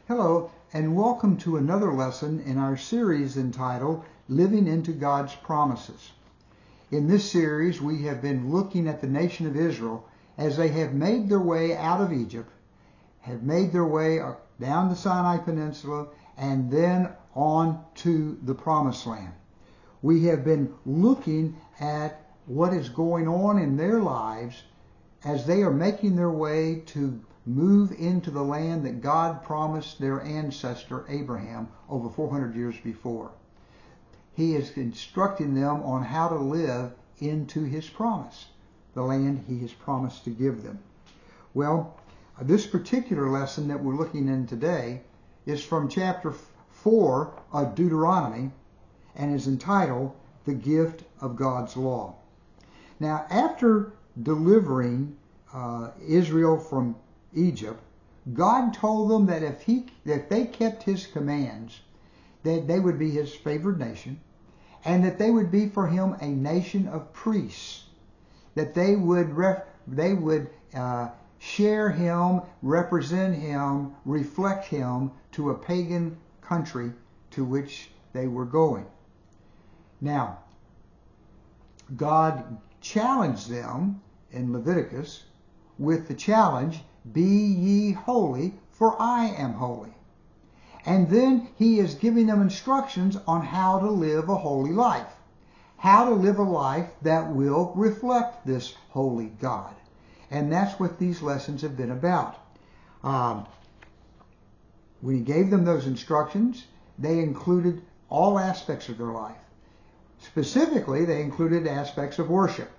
Hello, and welcome to another lesson in our series entitled Living into God's Promises. In this series, we have been looking at the nation of Israel as they have made their way out of Egypt, have made their way down the Sinai Peninsula, and then on to the Promised Land. We have been looking at what is going on in their lives as they are making their way to move into the land that God promised their ancestor Abraham over 400 years before. He is instructing them on how to live into his promise, the land he has promised to give them. Well, this particular lesson that we're looking in today is from chapter 4 of Deuteronomy and is entitled The Gift of God's Law. Now, after delivering Israel from Egypt, God told them that if they kept his commands, that they would be his favored nation, and that they would be for him a nation of priests, that they would share him, represent him, reflect him to a pagan country to which they were going. Now, God challenged them in Leviticus with the challenge, "Be ye holy, for I am holy." And then he is giving them instructions on how to live a holy life, how to live a life that will reflect this holy God. And that's what these lessons have been about. When he gave them those instructions, they included all aspects of their life. Specifically, they included aspects of worship,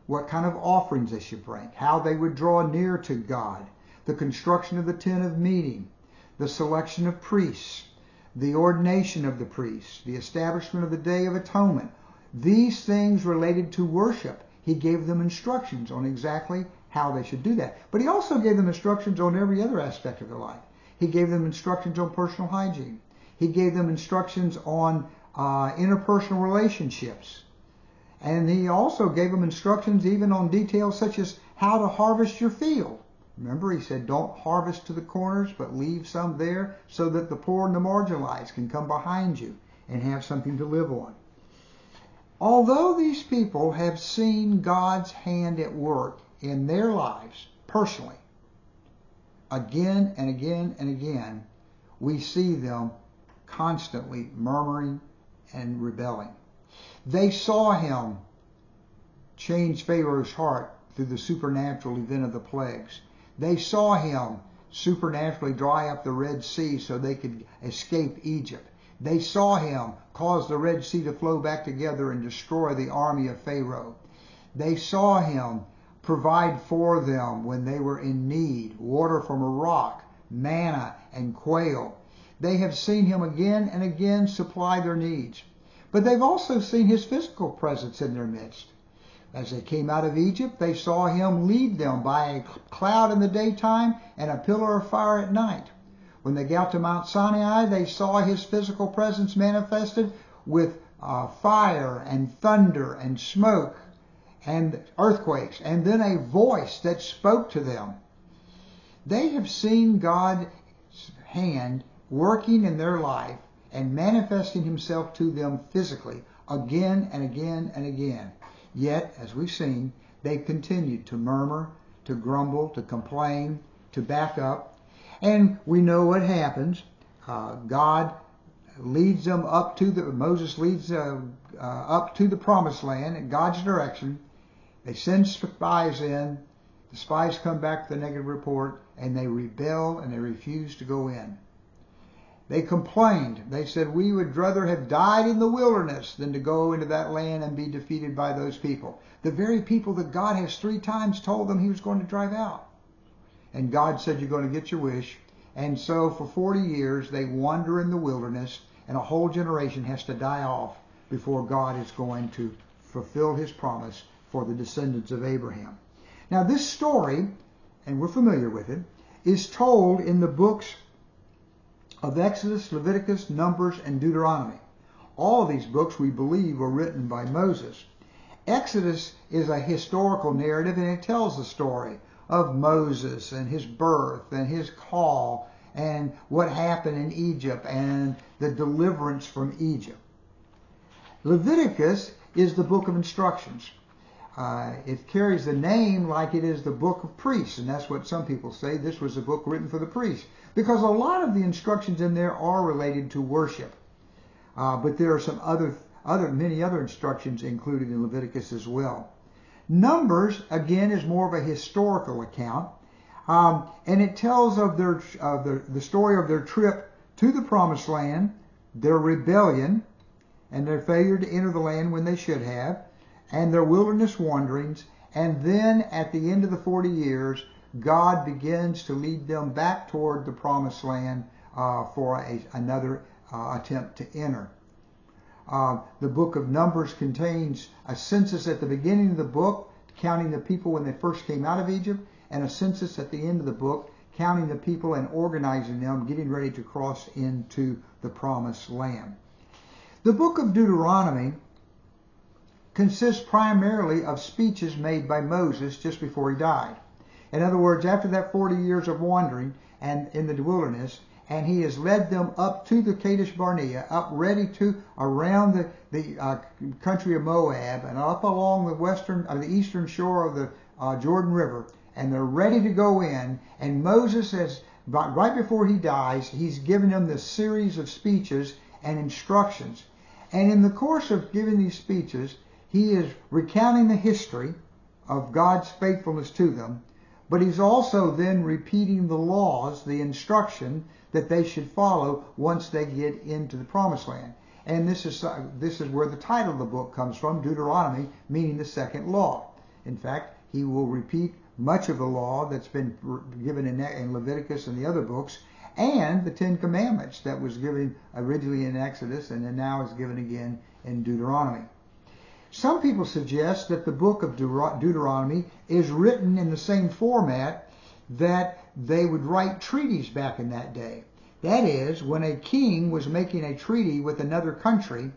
what kind of offerings they should bring, how they would draw near to God, the construction of the tent of meeting, the selection of priests, the ordination of the priests, the establishment of the Day of Atonement. These things related to worship. He gave them instructions on exactly how they should do that. But he also gave them instructions on every other aspect of their life. He gave them instructions on personal hygiene. He gave them instructions on interpersonal relationships. And he also gave them instructions even on details such as how to harvest your field. Remember, he said, don't harvest to the corners, but leave some there so that the poor and the marginalized can come behind you and have something to live on. Although these people have seen God's hand at work in their lives personally, again and again and again, we see them constantly murmuring and rebelling. They saw him change Pharaoh's heart through the supernatural event of the plagues. They saw him supernaturally dry up the Red Sea so they could escape Egypt. They saw him cause the Red Sea to flow back together and destroy the army of Pharaoh. They saw him provide for them when they were in need, water from a rock, manna, and quail. They have seen him again and again supply their needs. But they've also seen his physical presence in their midst. As they came out of Egypt, they saw him lead them by a cloud in the daytime and a pillar of fire at night. When they got to Mount Sinai, they saw his physical presence manifested with fire and thunder and smoke and earthquakes, and then a voice that spoke to them. They have seen God's hand working in their life and manifesting himself to them physically again and again and again. Yet, as we've seen, they continued to murmur, to grumble, to complain, to back up. And we know what happens. God leads them Moses leads up to the Promised Land in God's direction. They send spies in. The spies come back with a negative report, and they rebel and they refuse to go in. They complained. They said, we would rather have died in the wilderness than to go into that land and be defeated by those people. The very people that God has 3 times told them he was going to drive out. And God said, you're going to get your wish. And so for 40 years, they wander in the wilderness, and a whole generation has to die off before God is going to fulfill his promise for the descendants of Abraham. Now this story, and we're familiar with it, is told in the books of Exodus, Leviticus, Numbers, and Deuteronomy. All of these books, we believe, were written by Moses. Exodus is a historical narrative, and it tells the story of Moses and his birth and his call and what happened in Egypt and the deliverance from Egypt. Leviticus is the book of instructions. It carries the name like it is the book of priests, and that's what some people say. This was a book written for the priests, because a lot of the instructions in there are related to worship. But there are some many other instructions included in Leviticus as well. Numbers, again, is more of a historical account, and it tells of the story of their trip to the Promised Land, their rebellion, and their failure to enter the land when they should have, and their wilderness wanderings, and then at the end of the 40 years, God begins to lead them back toward the Promised Land for another attempt to enter. The book of Numbers contains a census at the beginning of the book, counting the people when they first came out of Egypt, and a census at the end of the book, counting the people and organizing them, getting ready to cross into the Promised Land. The book of Deuteronomy consists primarily of speeches made by Moses just before he died. In other words, after that 40 years of wandering and in the wilderness, and he has led them up to the Kadesh Barnea, up ready to around the country of Moab, and up along the eastern shore of the Jordan River, and they're ready to go in. And Moses has, right before he dies, he's given them this series of speeches and instructions. And in the course of giving these speeches, he is recounting the history of God's faithfulness to them, but he's also then repeating the laws, the instruction that they should follow once they get into the Promised Land. And this is where the title of the book comes from, Deuteronomy, meaning the second law. In fact, he will repeat much of the law that's been given in Leviticus and the other books, and the Ten Commandments that was given originally in Exodus and then now is given again in Deuteronomy. Some people suggest that the book of Deuteronomy is written in the same format that they would write treaties back in that day. That is, when a king was making a treaty with another country,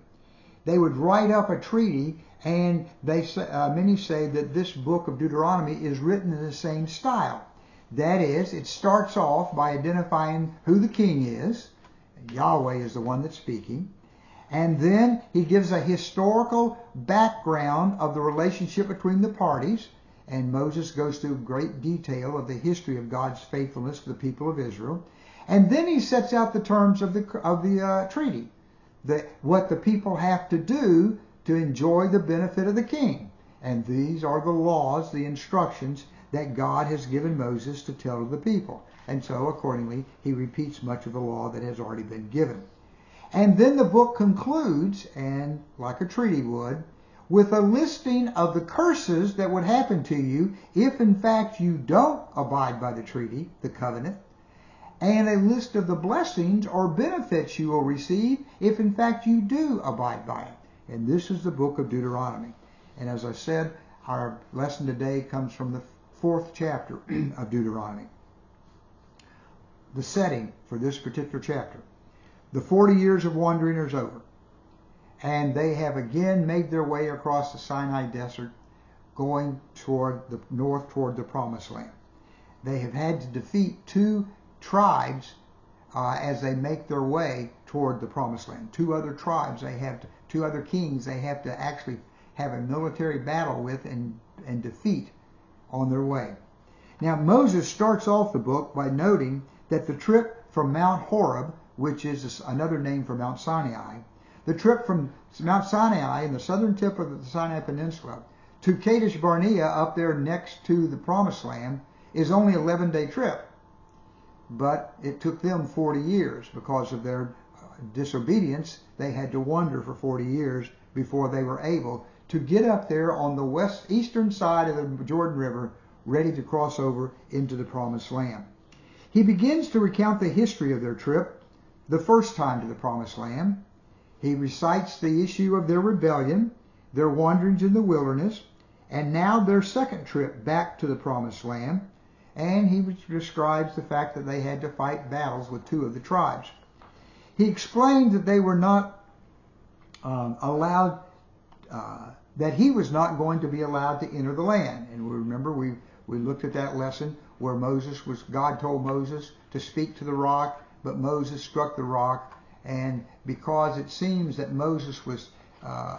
they would write up a treaty, and many say that this book of Deuteronomy is written in the same style. That is, it starts off by identifying who the king is. Yahweh is the one that's speaking. And then he gives a historical background of the relationship between the parties. And Moses goes through great detail of the history of God's faithfulness to the people of Israel. And then he sets out the terms of the treaty, what the people have to do to enjoy the benefit of the king. And these are the laws, the instructions that God has given Moses to tell to the people. And so, accordingly, he repeats much of the law that has already been given. And then the book concludes, and like a treaty would, with a listing of the curses that would happen to you if in fact you don't abide by the treaty, the covenant, and a list of the blessings or benefits you will receive if in fact you do abide by it. And this is the book of Deuteronomy. And as I said, our lesson today comes from the 4th chapter of Deuteronomy. The setting for this particular chapter. The 40 years of wandering is over, and they have again made their way across the Sinai Desert, going toward the north toward the Promised Land. They have had to defeat 2 tribes as they make their way toward the Promised Land. 2 other tribes, 2 other kings they have to actually have a military battle with and defeat on their way. Now Moses starts off the book by noting that the trip from Mount Horeb, which is another name for Mount Sinai, the trip from Mount Sinai in the southern tip of the Sinai Peninsula to Kadesh Barnea up there next to the Promised Land is only an 11-day trip. But it took them 40 years because of their disobedience. They had to wander for 40 years before they were able to get up there on the eastern side of the Jordan River, ready to cross over into the Promised Land. He begins to recount the history of their trip, the first time to the Promised Land. He recites the issue of their rebellion, their wanderings in the wilderness, and now their second trip back to the Promised Land. And he describes the fact that they had to fight battles with 2 of the tribes. He explained that they were not allowed, that he was not going to be allowed to enter the land. And remember, we looked at that lesson where God told Moses to speak to the rock, but Moses struck the rock. And because it seems that Moses was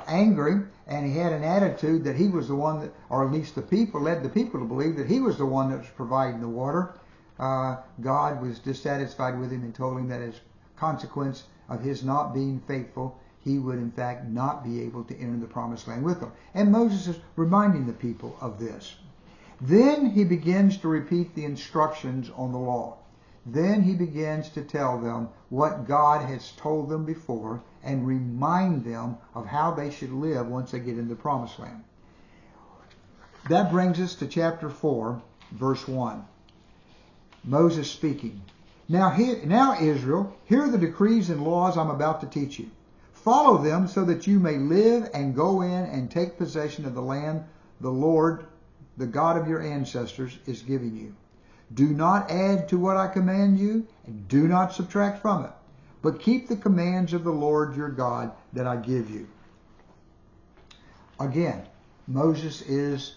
angry and he had an attitude that he was the one that, or at least the people, led the people to believe that he was the one that was providing the water, God was dissatisfied with him and told him that as consequence of his not being faithful, he would in fact not be able to enter the promised land with them. And Moses is reminding the people of this. Then he begins to repeat the instructions on the law. Then he begins to tell them what God has told them before and remind them of how they should live once they get into the promised land. That brings us to chapter 4, verse 1. Moses speaking. Now Israel, hear the decrees and laws I'm about to teach you. Follow them so that you may live and go in and take possession of the land the Lord, the God of your ancestors, is giving you. Do not add to what I command you, and do not subtract from it, but keep the commands of the Lord your God that I give you. Again, Moses is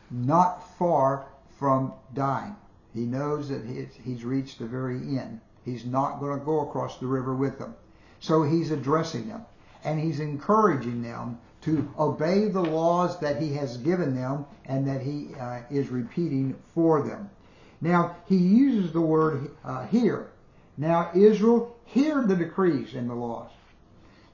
not far from dying. He knows that he's reached the very end. He's not going to go across the river with them. So he's addressing them, and he's encouraging them to obey the laws that he has given them and that he is repeating for them. Now, he uses the word hear. Now, Israel, hear the decrees and the laws.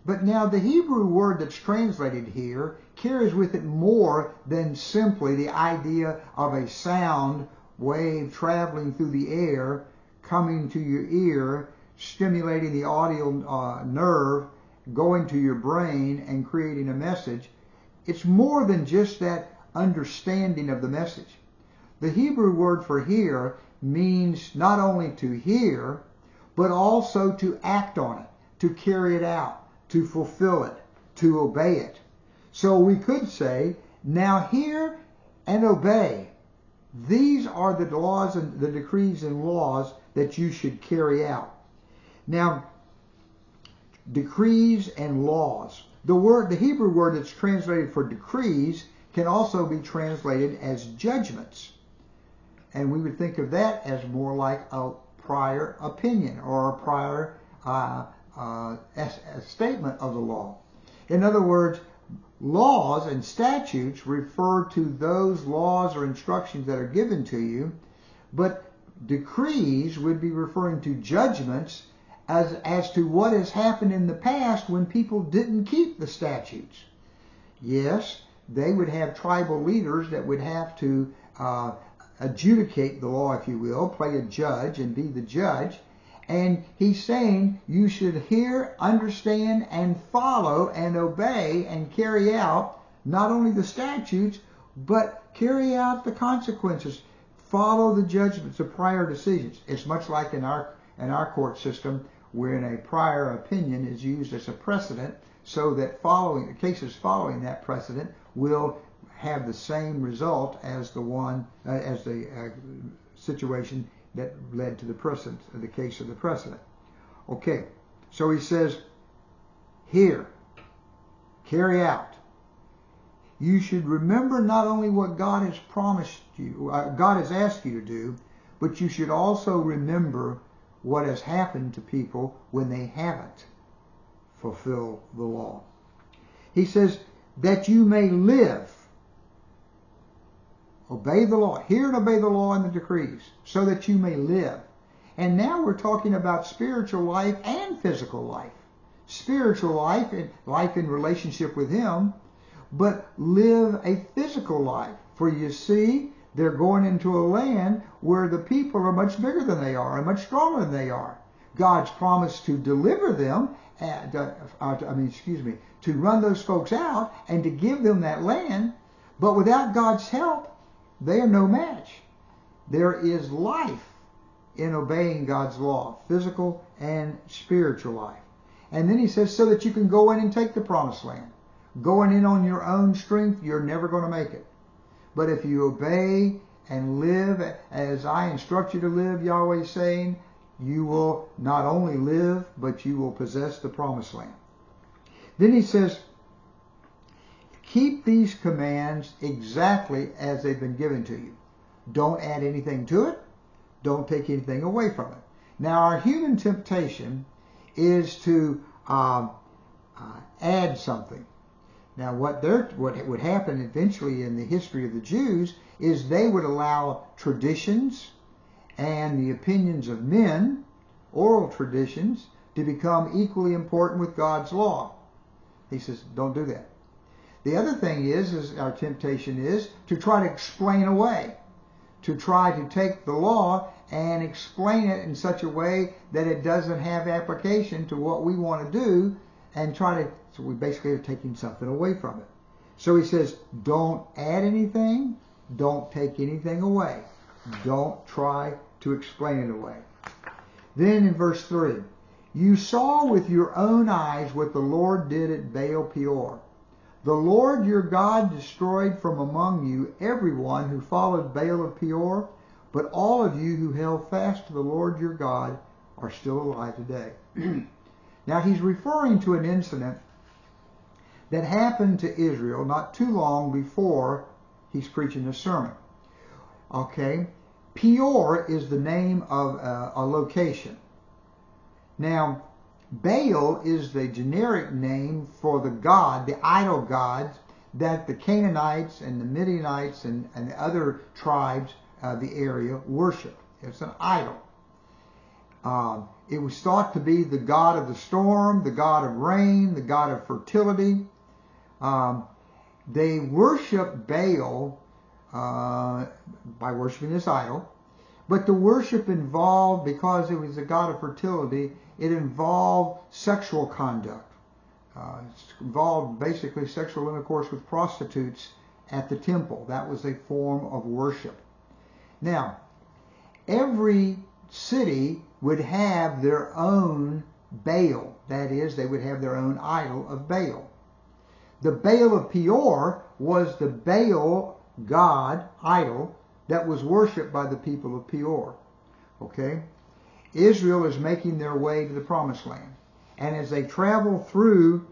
But now the Hebrew word that's translated here carries with it more than simply the idea of a sound wave traveling through the air, coming to your ear, stimulating the audio nerve, going to your brain and creating a message. It's more than just that understanding of the message. The Hebrew word for hear means not only to hear, but also to act on it, to carry it out, to fulfill it, to obey it. So we could say, now hear and obey. These are the laws and the decrees and laws that you should carry out. Now, decrees and laws. The Hebrew word that's translated for decrees can also be translated as judgments. And we would think of that as more like a prior opinion or a prior a statement of the law. In other words, laws and statutes refer to those laws or instructions that are given to you, but decrees would be referring to judgments as to what has happened in the past when people didn't keep the statutes. Yes, they would have tribal leaders that would have to adjudicate the law, if you will, play a judge and be the judge. And he's saying you should hear, understand, and follow and obey and carry out not only the statutes, but carry out the consequences. Follow the judgments of prior decisions. It's much like in our court system, wherein a prior opinion is used as a precedent, so that cases following that precedent will have the same result as the situation that led to the precedent, the case of the precedent. Okay, so he says, hear, carry out. You should remember not only what God has promised you, God has asked you to do, but you should also remember what has happened to people when they haven't fulfilled the law. He says, that you may live. Obey the law. Hear and obey the law and the decrees, so that you may live. And now we're talking about spiritual life and physical life. Spiritual life, life in relationship with Him, but live a physical life. For you see, they're going into a land where the people are much bigger than they are and much stronger than they are. God's promised to deliver them, to run those folks out and to give them that land, but without God's help, they are no match. There is life in obeying God's law, physical and spiritual life. And then he says, so that you can go in and take the promised land. Going in on your own strength, you're never going to make it. But if you obey and live as I instruct you to live, Yahweh is saying, you will not only live, but you will possess the promised land. Then he says, keep these commands exactly as they've been given to you. Don't add anything to it. don't take anything away from it. Now, our human temptation is to add something. Now, what would happen eventually in the history of the Jews is they would allow traditions and the opinions of men, oral traditions, to become equally important with God's law. He says, don't do that. The other thing is our temptation is to try to explain away, to try to take the law and explain it in such a way that it doesn't have application to what we want to do, and so we basically are taking something away from it. So he says, don't add anything, don't take anything away. Don't try to explain it away. Then in verse 3, you saw with your own eyes what the Lord did at Baal Peor. The Lord your God destroyed from among you everyone who followed Baal of Peor, but all of you who held fast to the Lord your God are still alive today. Now he's referring to an incident that happened to Israel not too long before he's preaching this sermon. Okay, Peor is the name of a location. Now, Baal is the generic name for the god, the idol gods that the Canaanites and the Midianites and the other tribes of the area worship. It's an idol. It was thought to be the god of the storm, the god of rain, the god of fertility. They worship Baal by worshiping this idol, but the worship involved, because it was a god of fertility, it involved sexual conduct. It involved basically sexual intercourse with prostitutes at the temple. That was a form of worship. Now, every city would have their own Baal. That is, they would have their own idol of Baal. The Baal of Peor was the Baal god idol that was worshipped by the people of Peor. Okay? Israel is making their way to the Promised Land. And as they travel through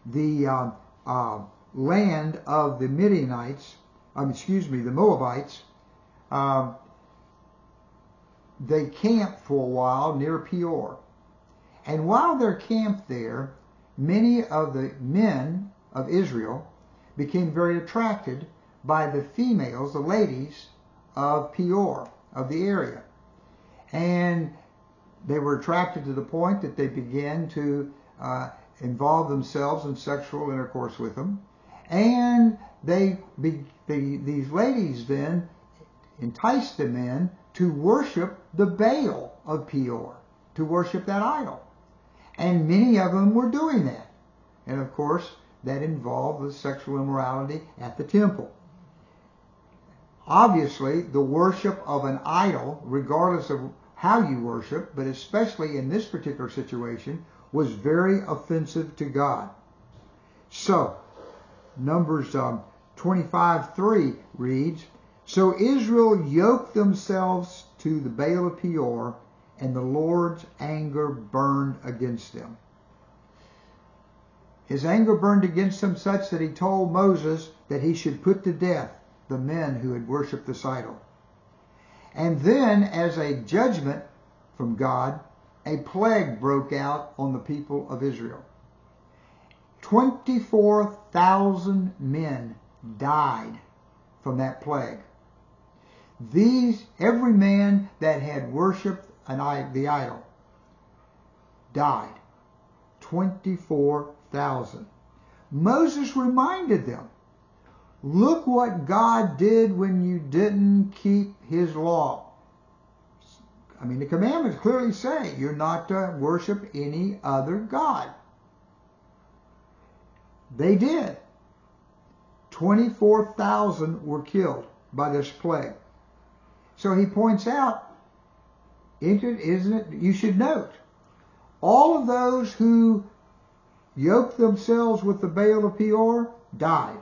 the land of the Midianites, the Moabites, they camp for a while near Peor. And while they're camped there, many of the men of Israel became very attracted by the females, the ladies of Peor, of the area. And they were attracted to the point that they began to involve themselves in sexual intercourse with them. And these ladies then enticed the men to worship the Baal of Peor, to worship that idol. And many of them were doing that. And of course, that involved the sexual immorality at the temple. Obviously, the worship of an idol, regardless of how you worship, but especially in this particular situation, was very offensive to God. So, Numbers 25:3 reads, so Israel yoked themselves to the Baal of Peor, and the Lord's anger burned against them. His anger burned against them such that he told Moses that he should put to death the men who had worshipped this idol. And then, as a judgment from God, a plague broke out on the people of Israel. 24,000 men died from that plague. Every man that had worshipped the idol died. 24,000. Moses reminded them, look what God did when you didn't keep his law. I mean, the commandments clearly say you're not to worship any other god. They did. 24,000 were killed by this plague. So he points out, isn't it? You should note, all of those who yoked themselves with the Baal of Peor died.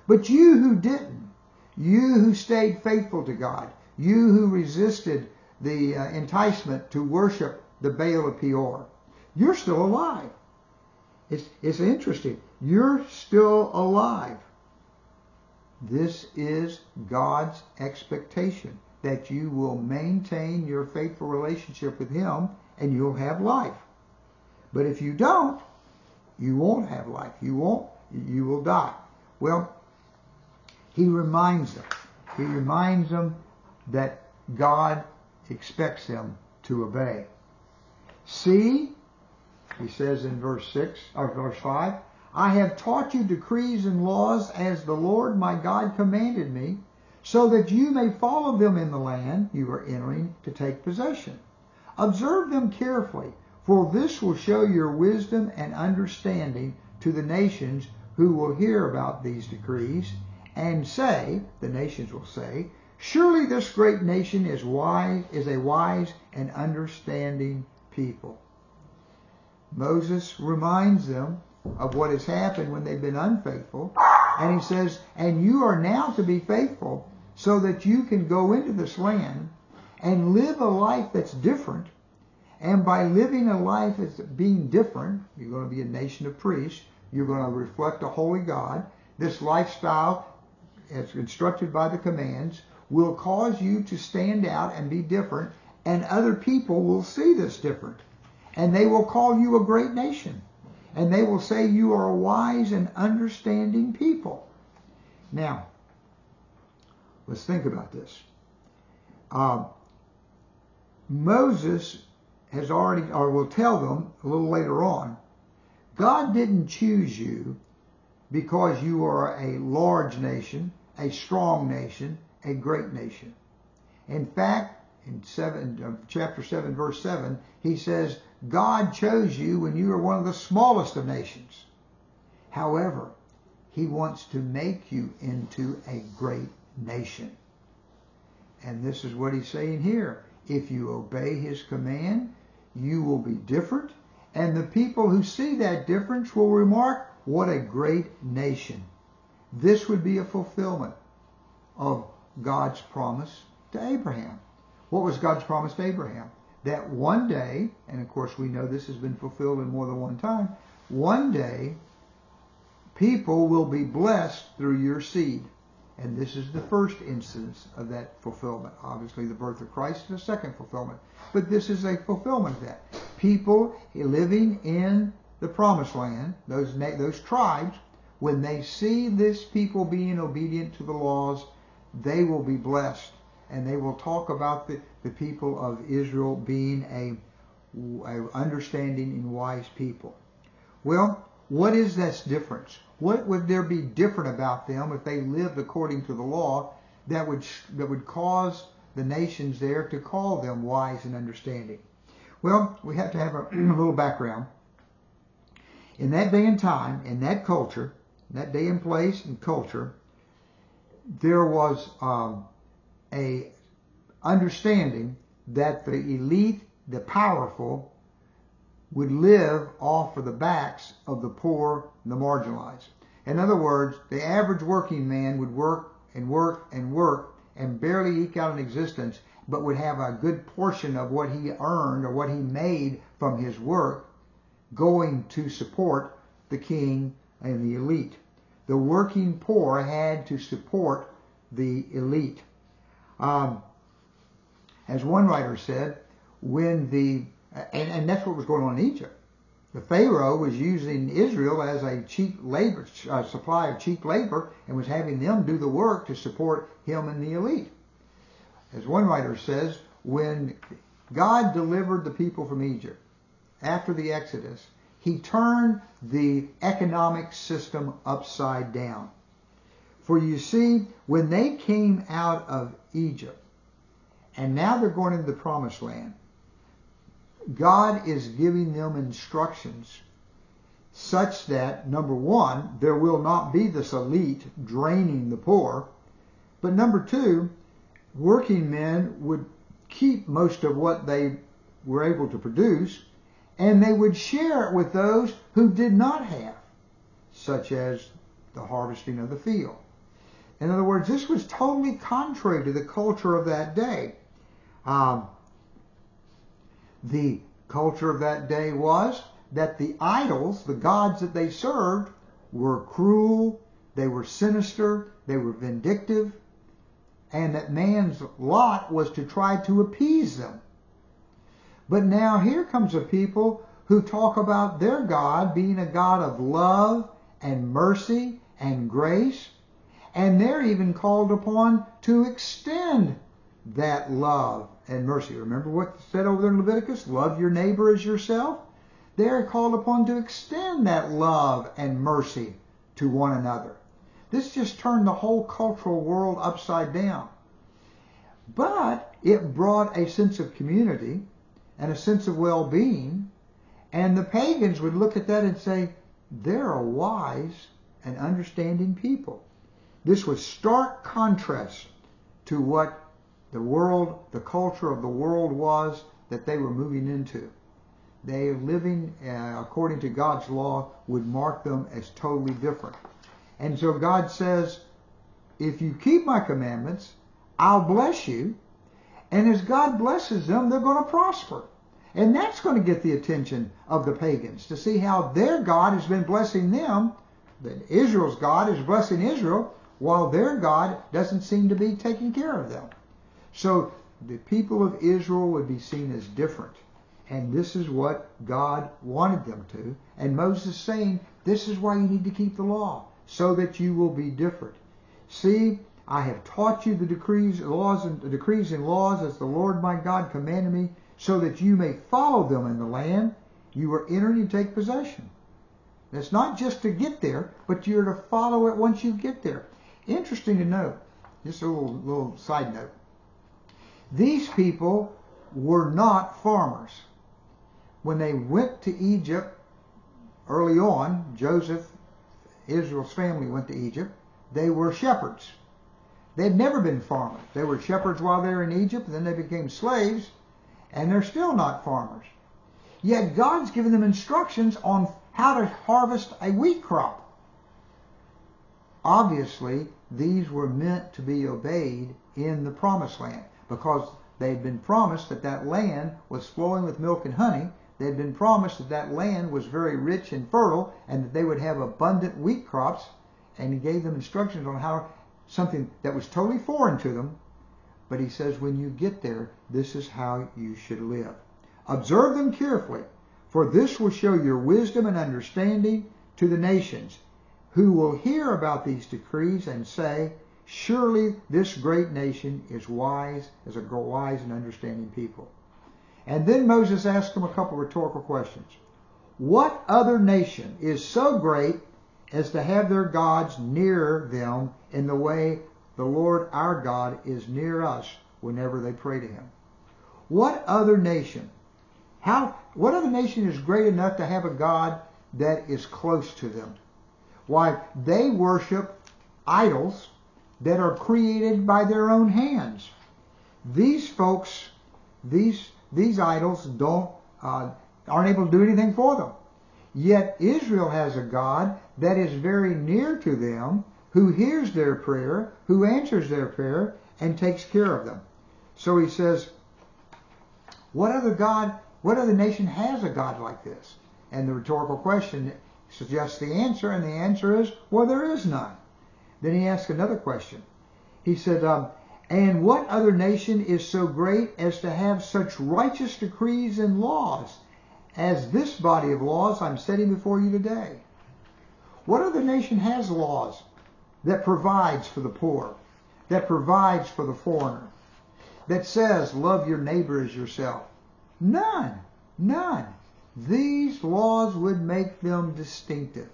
But you who didn't, you who stayed faithful to God, you who resisted the enticement to worship the Baal of Peor, you're still alive. It's interesting. You're still alive. This is God's expectation. that you will maintain your faithful relationship with Him and you'll have life. But if you don't, you won't have life. You will die. Well, He reminds them. He reminds them that God expects them to obey. See, He says in verse 5, I have taught you decrees and laws as the Lord my God commanded me, so that you may follow them in the land you are entering to take possession. Observe them carefully, for this will show your wisdom and understanding to the nations who will hear about these decrees and say, the nations will say, surely this great nation is a wise and understanding people. Moses reminds them of what has happened when they've been unfaithful. And he says, and you are now to be faithful so that you can go into this land and live a life that's different. And by living a life that's being different, you're going to be a nation of priests. You're going to reflect a holy God. This lifestyle, as instructed by the commands, will cause you to stand out and be different. And other people will see this different. And they will call you a great nation. And they will say you are a wise and understanding people. Now, let's think about this. Moses has already, or will tell them a little later on, God didn't choose you because you are a large nation, a strong nation, a great nation. In fact, in chapter 7, verse 7, he says, God chose you when you were one of the smallest of nations. However, He wants to make you into a great nation. And this is what He's saying here. If you obey His command, you will be different. And the people who see that difference will remark, what a great nation. This would be a fulfillment of God's promise to Abraham. What was God's promise to Abraham? That one day, and of course we know this has been fulfilled in more than one time, one day people will be blessed through your seed. And this is the first instance of that fulfillment. Obviously the birth of Christ is the second fulfillment. But this is a fulfillment of that. People living in the promised land, those tribes, when they see this people being obedient to the laws, they will be blessed. And they will talk about the people of Israel being a understanding and wise people. Well, what is this difference? What would there be different about them if they lived according to the law that would cause the nations there to call them wise and understanding? Well, we have to have a little background. In that day and time, in that culture, that day and place and culture, there was a understanding that the elite, the powerful, would live off of the backs of the poor and the marginalized. In other words, the average working man would work and work and work and barely eke out an existence, but would have a good portion of what he earned or what he made from his work going to support the king and the elite. The working poor had to support the elite. As one writer said, and that's what was going on in Egypt. The Pharaoh was using Israel as a cheap labor, supply of cheap labor, and was having them do the work to support him and the elite. As one writer says, when God delivered the people from Egypt after the Exodus, He turned the economic system upside down. For you see, when they came out of Egypt, and now they're going into the promised land, God is giving them instructions such that, number one, there will not be this elite draining the poor, but number two, working men would keep most of what they were able to produce, and they would share it with those who did not have, such as the harvesting of the field. In other words, this was totally contrary to the culture of that day. The culture of that day was that the idols, the gods that they served, were cruel, they were sinister, they were vindictive, and that man's lot was to try to appease them. But now here comes a people who talk about their God being a God of love and mercy and grace, and they're even called upon to extend that love and mercy. Remember what it said over there in Leviticus? Love your neighbor as yourself. They're called upon to extend that love and mercy to one another. This just turned the whole cultural world upside down. But it brought a sense of community and a sense of well-being, and the pagans would look at that and say, they're a wise and understanding people. This was stark contrast to what the world, the culture of the world was that they were moving into. They living according to God's law would mark them as totally different. And so God says, if you keep my commandments, I'll bless you. And as God blesses them, they're going to prosper. And that's going to get the attention of the pagans, to see how their God has been blessing them, that Israel's God is blessing Israel, while their God doesn't seem to be taking care of them. So the people of Israel would be seen as different. And this is what God wanted them to. And Moses is saying, this is why you need to keep the law, so that you will be different. See, I have taught you the decrees and laws as the Lord my God commanded me, so that you may follow them in the land you are entering to take possession. It's not just to get there, but you're to follow it once you get there. Interesting to note, just a little side note. These people were not farmers. When they went to Egypt early on, Joseph, Israel's family went to Egypt, they were shepherds. They'd never been farmers. They were shepherds while they were in Egypt, and then they became slaves, and they're still not farmers. Yet God's given them instructions on how to harvest a wheat crop. Obviously, these were meant to be obeyed in the promised land, because they'd been promised that that land was flowing with milk and honey. They'd been promised that that land was very rich and fertile, and that they would have abundant wheat crops. And he gave them instructions on how, something that was totally foreign to them. But he says, when you get there, this is how you should live. Observe them carefully, for this will show your wisdom and understanding to the nations, who will hear about these decrees and say, surely this great nation is wise, as a wise and understanding people. And then Moses asked them a couple of rhetorical questions. What other nation is so great as to have their gods near them in the way the Lord our God is near us whenever they pray to him? What other nation? What other nation is great enough to have a God that is close to them? Why, they worship idols that are created by their own hands. These folks, these idols aren't able to do anything for them. Yet Israel has a God that is very near to them, who hears their prayer, who answers their prayer, and takes care of them. So he says, what other nation has a God like this? And the rhetorical question suggests the answer, and the answer is, well, there is none. Then he asked another question. He said, and what other nation is so great as to have such righteous decrees and laws as this body of laws I'm setting before you today? What other nation has laws that provides for the poor, that provides for the foreigner, that says love your neighbor as yourself? None. None. These laws would make them distinctive.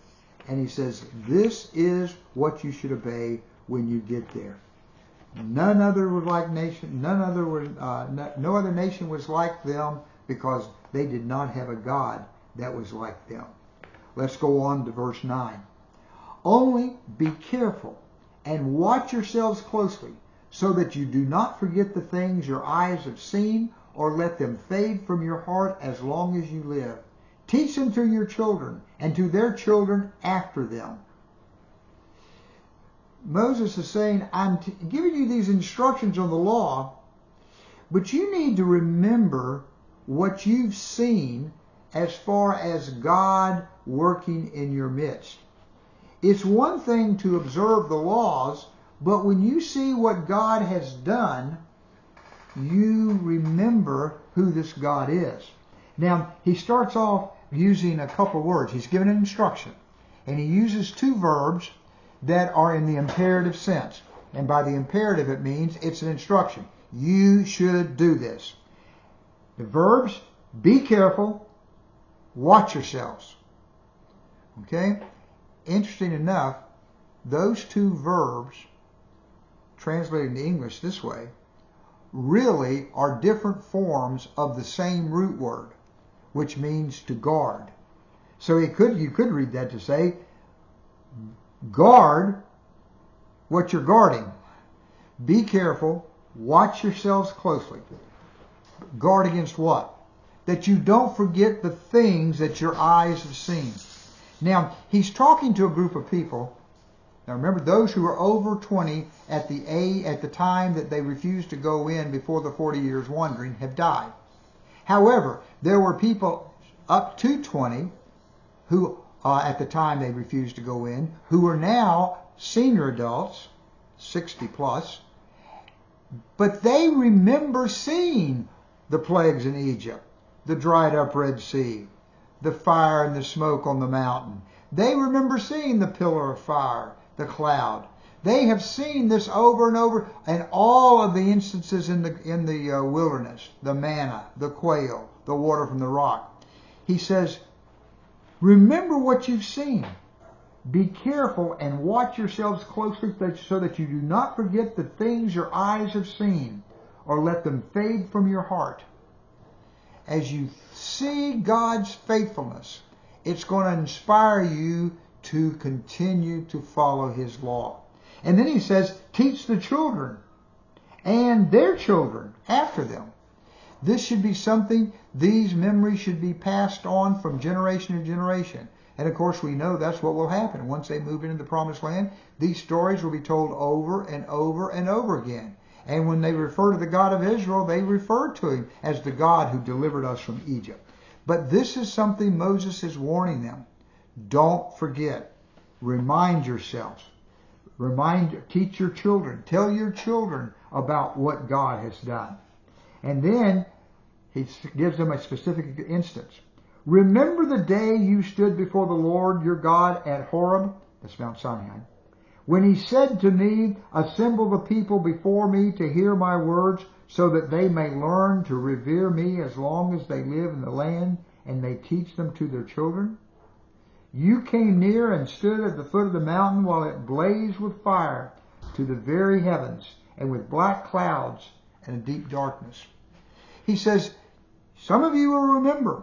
And he says, this is what you should obey when you get there. None other was like nation. No other nation was like them, because they did not have a God that was like them. Let's go on to verse 9. Only be careful and watch yourselves closely, so that you do not forget the things your eyes have seen, or let them fade from your heart as long as you live. Teach them to your children and to their children after them. Moses is saying, I'm giving you these instructions on the law, but you need to remember what you've seen as far as God working in your midst. It's one thing to observe the laws, But when you see what God has done, you remember who this God is. Now, he starts off using a couple words. He's given an instruction. And he uses two verbs that are in the imperative sense. And by the imperative, it means it's an instruction. You should do this. The verbs, be careful, watch yourselves. Okay? Interesting enough, those two verbs, translated into English this way, really are different forms of the same root word, which means to guard. So you could read that to say, guard what you're guarding. Be careful, watch yourselves closely. Guard against what? That you don't forget the things that your eyes have seen. Now, he's talking to a group of people. Now remember, those who were over 20 at the time that they refused to go in before the 40 years wandering have died. However, there were people up to 20 who, at the time they refused to go in, who are now senior adults, 60 plus, but they remember seeing the plagues in Egypt, the dried up Red Sea, the fire and the smoke on the mountain. They remember seeing the pillar of fire, the cloud. They have seen this over and over, and all of the instances in the wilderness, the manna, the quail, the water from the rock. He says, remember what you've seen. Be careful and watch yourselves closely so that you do not forget the things your eyes have seen, or let them fade from your heart. As you see God's faithfulness, it's going to inspire you to continue to follow his law. And then he says, teach the children and their children after them. This should be something, these memories should be passed on from generation to generation. And of course we know that's what will happen. Once they move into the promised land, these stories will be told over and over and over again. And when they refer to the God of Israel, they refer to him as the God who delivered us from Egypt. But this is something Moses is warning them. Don't forget. Remind yourselves. Teach your children. Tell your children about what God has done. And then he gives them a specific instance. Remember the day you stood before the Lord your God at Horeb, that's Mount Sinai, when he said to me, assemble the people before me to hear my words, so that they may learn to revere me as long as they live in the land, and may teach them to their children. You came near and stood at the foot of the mountain while it blazed with fire to the very heavens, and with black clouds and a deep darkness. He says, some of you will remember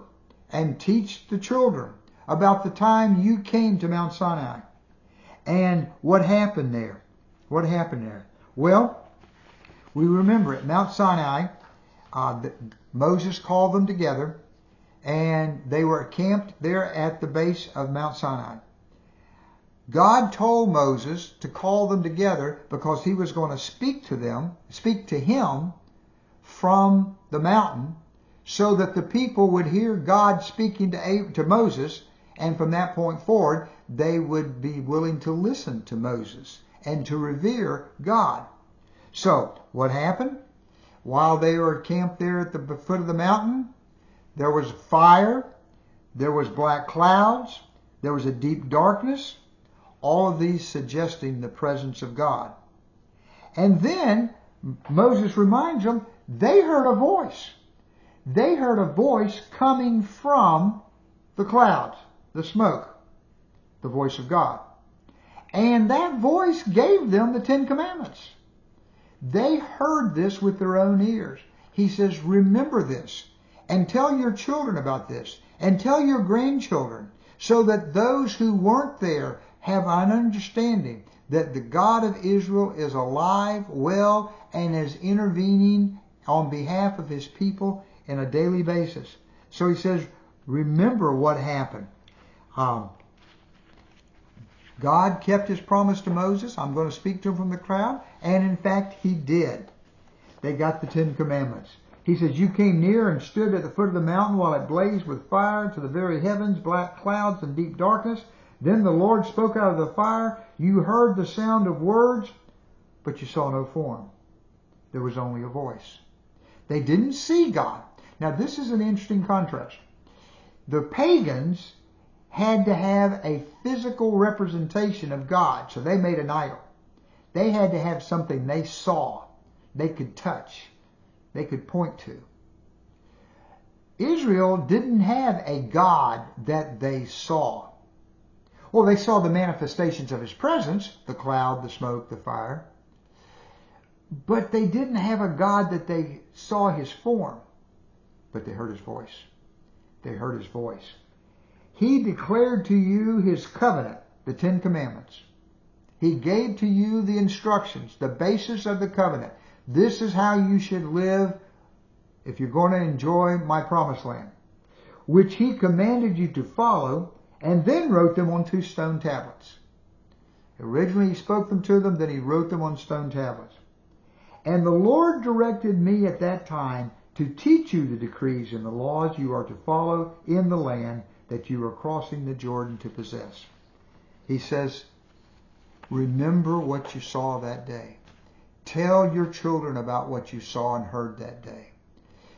and teach the children about the time you came to Mount Sinai and what happened there. What happened there? Well, we remember at Mount Sinai, Moses called them together, and they were camped there at the base of Mount Sinai. God told Moses to call them together because he was going to speak to him from the mountain, so that the people would hear God speaking to Moses, and from that point forward, they would be willing to listen to Moses and to revere God. So, what happened? While they were camped there at the foot of the mountain, there was fire, there was black clouds, there was a deep darkness, all of these suggesting the presence of God. And then Moses reminds them, they heard a voice. They heard a voice coming from the clouds, the smoke, the voice of God. And that voice gave them the 10 Commandments. They heard this with their own ears. He says, remember this, and tell your children about this, and tell your grandchildren, so that those who weren't there have an understanding that the God of Israel is alive, well, and is intervening on behalf of his people on a daily basis. So he says, remember what happened. God kept his promise to Moses. I'm going to speak to him from the crowd. And in fact, he did. They got the 10 Commandments. He says, you came near and stood at the foot of the mountain while it blazed with fire to the very heavens, black clouds and deep darkness. Then the Lord spoke out of the fire. You heard the sound of words, but you saw no form. There was only a voice. They didn't see God. Now this is an interesting contrast. The pagans had to have a physical representation of God, so they made an idol. They had to have something they saw, they could touch, they could point to. Israel didn't have a God that they saw. Well, they saw the manifestations of his presence, the cloud, the smoke, the fire. But they didn't have a God that they saw his form. But they heard his voice. They heard his voice. He declared to you his covenant, the 10 Commandments. He gave to you the instructions, the basis of the covenant. This is how you should live if you're going to enjoy my promised land, which he commanded you to follow, and then wrote them on 2 stone tablets. Originally he spoke them to them, then he wrote them on stone tablets. And the Lord directed me at that time to teach you the decrees and the laws you are to follow in the land that you are crossing the Jordan to possess. He says, remember what you saw that day. Tell your children about what you saw and heard that day.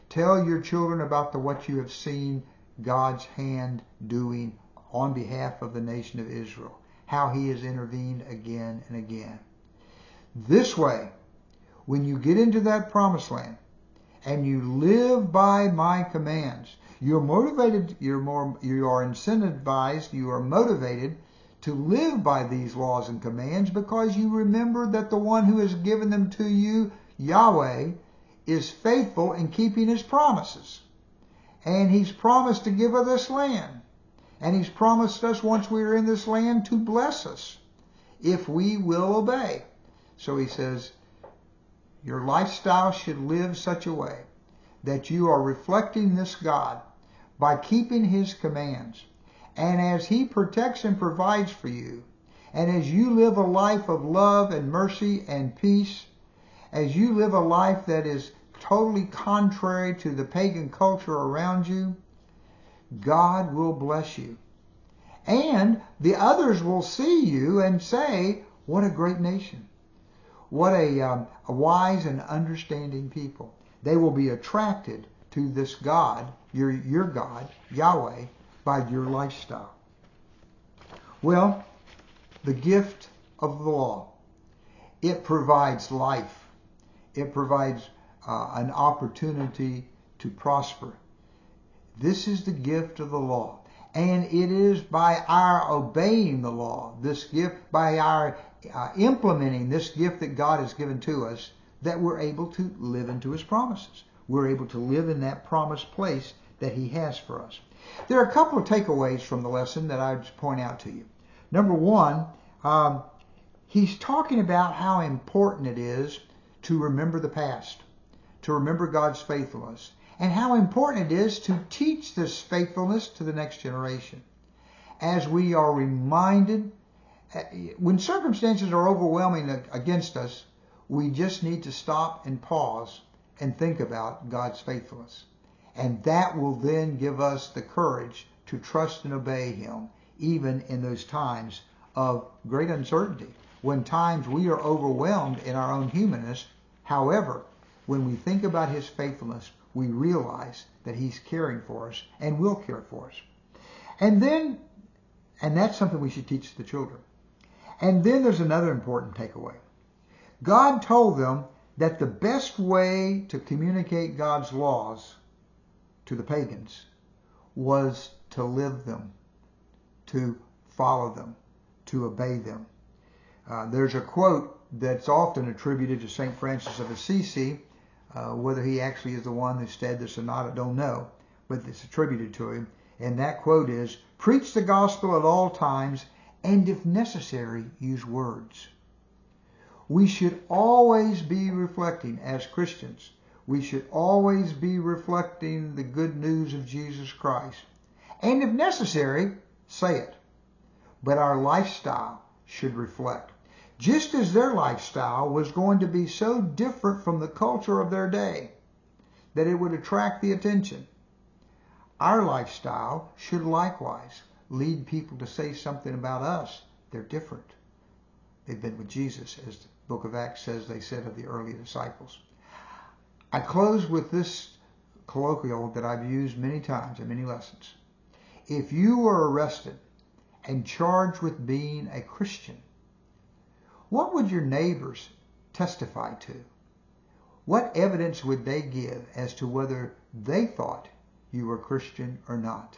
Tell your children about what you have seen God's hand doing on behalf of the nation of Israel, how he has intervened again and again. This way, when you get into that promised land and you live by my commands, you're motivated, you are incentivized, you are motivated to live by these laws and commands because you remember that the one who has given them to you, Yahweh, is faithful in keeping his promises. And he's promised to give us this land. And he's promised us once we're in this land to bless us if we will obey. So he says, your lifestyle should live such a way that you are reflecting this God by keeping his commands. And as he protects and provides for you, and as you live a life of love and mercy and peace, as you live a life that is totally contrary to the pagan culture around you, God will bless you. And the others will see you and say, what a great nation. What a wise and understanding people. They will be attracted to this God, your God, Yahweh, by your lifestyle. Well, the gift of the law. It provides life. It provides an opportunity to prosper. This is the gift of the law. And it is by our obeying the law, this gift, by our implementing this gift that God has given to us, that we're able to live into his promises. We're able to live in that promised place that he has for us. There are a couple of takeaways from the lesson that I would point out to you. Number one, he's talking about how important it is to remember the past, to remember God's faithfulness, and how important it is to teach this faithfulness to the next generation. As we are reminded, when circumstances are overwhelming against us, we just need to stop and pause and think about God's faithfulness. And that will then give us the courage to trust and obey him, even in those times of great uncertainty, when times we are overwhelmed in our own humanness. However, when we think about his faithfulness, we realize that he's caring for us and will care for us. And that's something we should teach the children. And then there's another important takeaway. God told them that the best way to communicate God's laws to the pagans was to live them, to follow them, to obey them. There's a quote that's often attributed to St. Francis of Assisi. Whether he actually is the one who said this or not, I don't know, but it's attributed to him. And that quote is, preach the gospel at all times, and if necessary, use words. We should always be reflecting, as Christians, we should always be reflecting the good news of Jesus Christ. And if necessary, say it. But our lifestyle should reflect. Just as their lifestyle was going to be so different from the culture of their day that it would attract the attention, our lifestyle should likewise lead people to say something about us. They're different. They've been with Jesus, as book of Acts says they said of the early disciples. I close with this colloquial that I've used many times in many lessons. If you were arrested and charged with being a Christian, what would your neighbors testify to? What evidence would they give as to whether they thought you were Christian or not?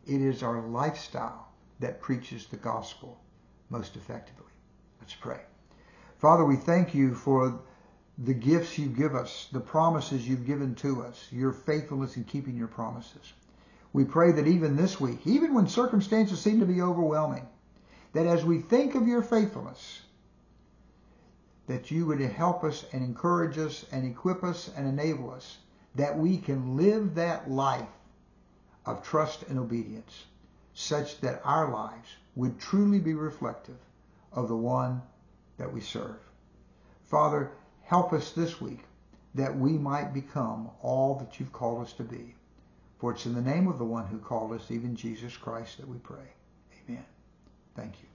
It is our lifestyle that preaches the gospel most effectively. Let's pray. Father, we thank you for the gifts you give us, the promises you've given to us, your faithfulness in keeping your promises. We pray that even this week, even when circumstances seem to be overwhelming, that as we think of your faithfulness, that you would help us and encourage us and equip us and enable us, that we can live that life of trust and obedience, such that our lives would truly be reflective of the one that we serve. Father, help us this week that we might become all that you've called us to be. For it's in the name of the one who called us, even Jesus Christ, that we pray. Amen. Thank you.